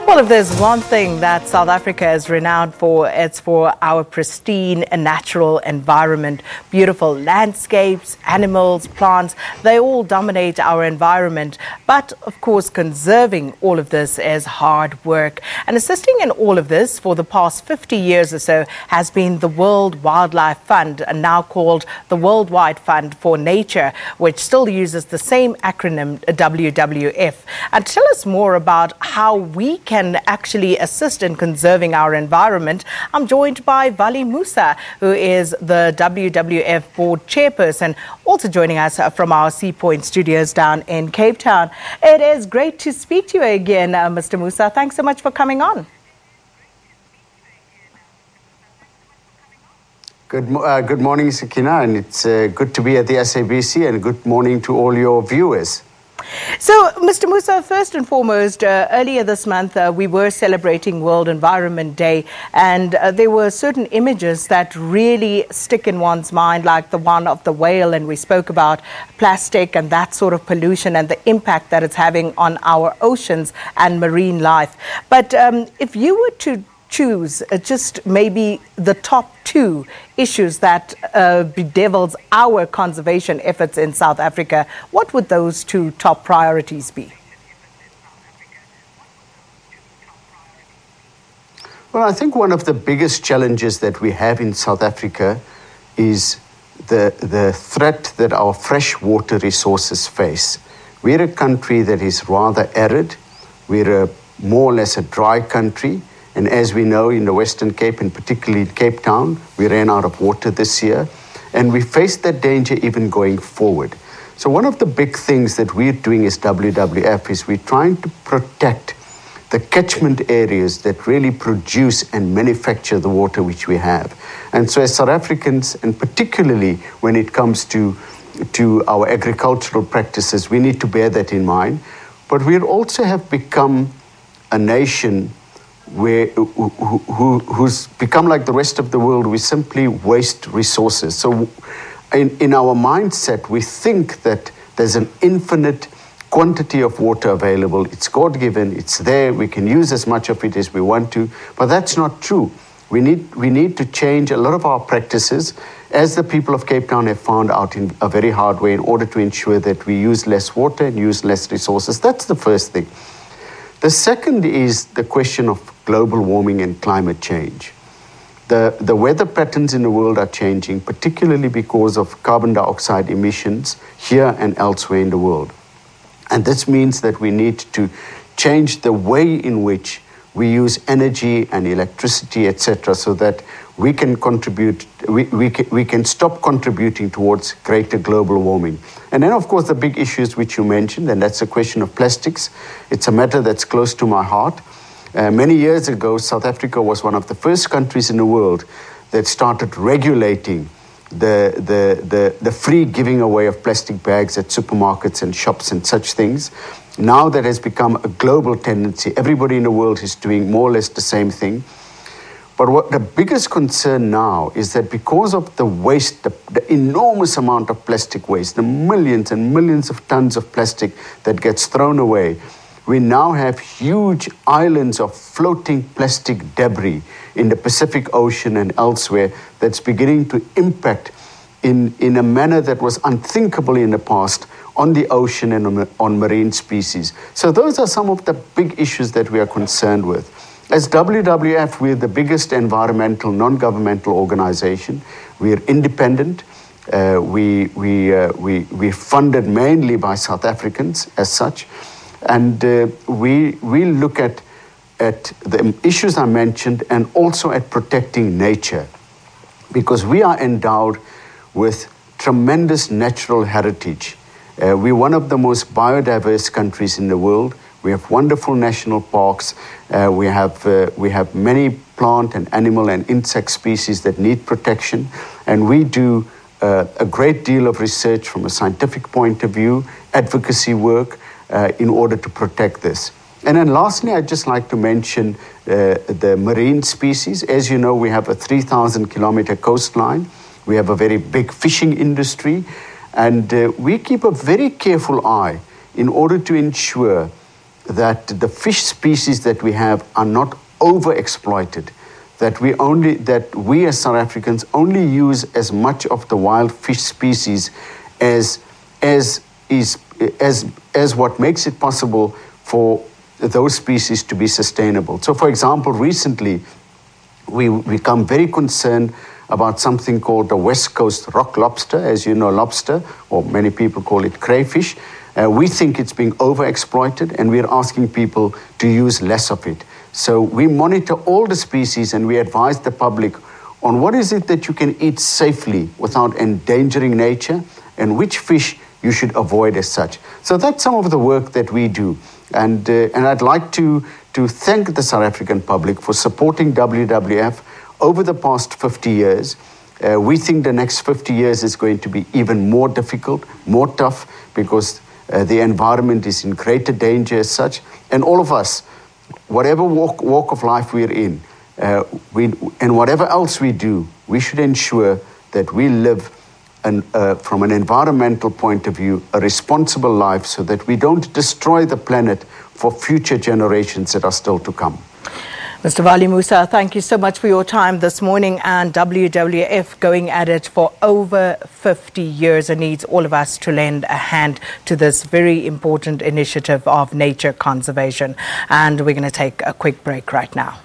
Well, if there's one thing that South Africa is renowned for, it's for our pristine and natural environment. Beautiful landscapes, animals, plants, they all dominate our environment. But, of course, conserving all of this is hard work. And assisting in all of this for the past 50 years or so has been the World Wildlife Fund, now called the Worldwide Fund for Nature, which still uses the same acronym, WWF. And tell us more about how we can actually assist in conserving our environment. I'm joined by Valli Moosa, who is the WWF Board Chairperson, also joining us from our Sea Point studios down in Cape Town. It is great to speak to you again, Mr. Moosa. Thanks so much for coming on. Good morning, Sakina, and it's good to be at the SABC, and good morning to all your viewers. So, Mr. Moosa, first and foremost, earlier this month, we were celebrating World Environment Day, and there were certain images that really stick in one's mind, like the one of the whale, and we spoke about plastic and that sort of pollution and the impact that it's having on our oceans and marine life. But if you were to choose just maybe the top two issues that bedevils our conservation efforts in South Africa, what would those two top priorities be? Well, I think one of the biggest challenges that we have in South Africa is the threat that our freshwater resources face. We're a country that is rather arid. We're more or less a dry country. And as we know, in the Western Cape, and particularly Cape Town, we ran out of water this year. And we face that danger even going forward. So one of the big things that we're doing as WWF is we're trying to protect the catchment areas that really produce and manufacture the water which we have. And so as South Africans, and particularly when it comes to our agricultural practices, we need to bear that in mind. But we also have become a nation who's become like the rest of the world. We simply waste resources. So in our mindset, we think that there's an infinite quantity of water available. It's God-given, it's there, we can use as much of it as we want to, but that's not true. We need to change a lot of our practices, as the people of Cape Town have found out in a very hard way, in order to ensure that we use less water and use less resources. That's the first thing. The second is the question of global warming and climate change. The weather patterns in the world are changing, particularly because of carbon dioxide emissions here and elsewhere in the world. And this means that we need to change the way in which we use energy and electricity, etc., so that we can contribute, we can stop contributing towards greater global warming. And then, of course, the big issues which you mentioned, and that's the question of plastics. It's a matter that's close to my heart. Many years ago, South Africa was one of the first countries in the world that started regulating the free giving away of plastic bags at supermarkets and shops and such things. Now that has become a global tendency. Everybody in the world is doing more or less the same thing. But what the biggest concern now is that because of the waste, the enormous amount of plastic waste, the millions and millions of tons of plastic that gets thrown away, we now have huge islands of floating plastic debris in the Pacific Ocean and elsewhere that's beginning to impact in a manner that was unthinkable in the past on the ocean and on marine species. So those are some of the big issues that we are concerned with. As WWF, we're the biggest environmental non-governmental organization. We're independent. We're funded mainly by South Africans as such. And we look at the issues I mentioned and also at protecting nature, because we are endowed with tremendous natural heritage. We're one of the most biodiverse countries in the world. We have wonderful national parks. We have many plant and animal and insect species that need protection. And we do a great deal of research from a scientific point of view, advocacy work, in order to protect this. And then lastly, I'd just like to mention the marine species. As you know, we have a 3,000-kilometer coastline. We have a very big fishing industry. And we keep a very careful eye in order to ensure that the fish species that we have are not overexploited, that we as South Africans only use as much of the wild fish species as what makes it possible for those species to be sustainable. So, for example, recently we become very concerned about something called the West Coast rock lobster, as you know, lobster, or many people call it crayfish. We think it's being overexploited, and we're asking people to use less of it. So we monitor all the species, and we advise the public on what is it that you can eat safely without endangering nature, and which fish you should avoid as such. So that's some of the work that we do. And I'd like to thank the South African public for supporting WWF over the past 50 years. We think the next 50 years is going to be even more difficult, more tough, because the environment is in greater danger as such. And all of us, whatever walk of life we're in, and whatever else we do, we should ensure that we live from an environmental point of view, a responsible life, so that we don't destroy the planet for future generations that are still to come. Mr. Valli Moosa, thank you so much for your time this morning, and WWF going at it for over 50 years and needs all of us to lend a hand to this very important initiative of nature conservation. And we're going to take a quick break right now.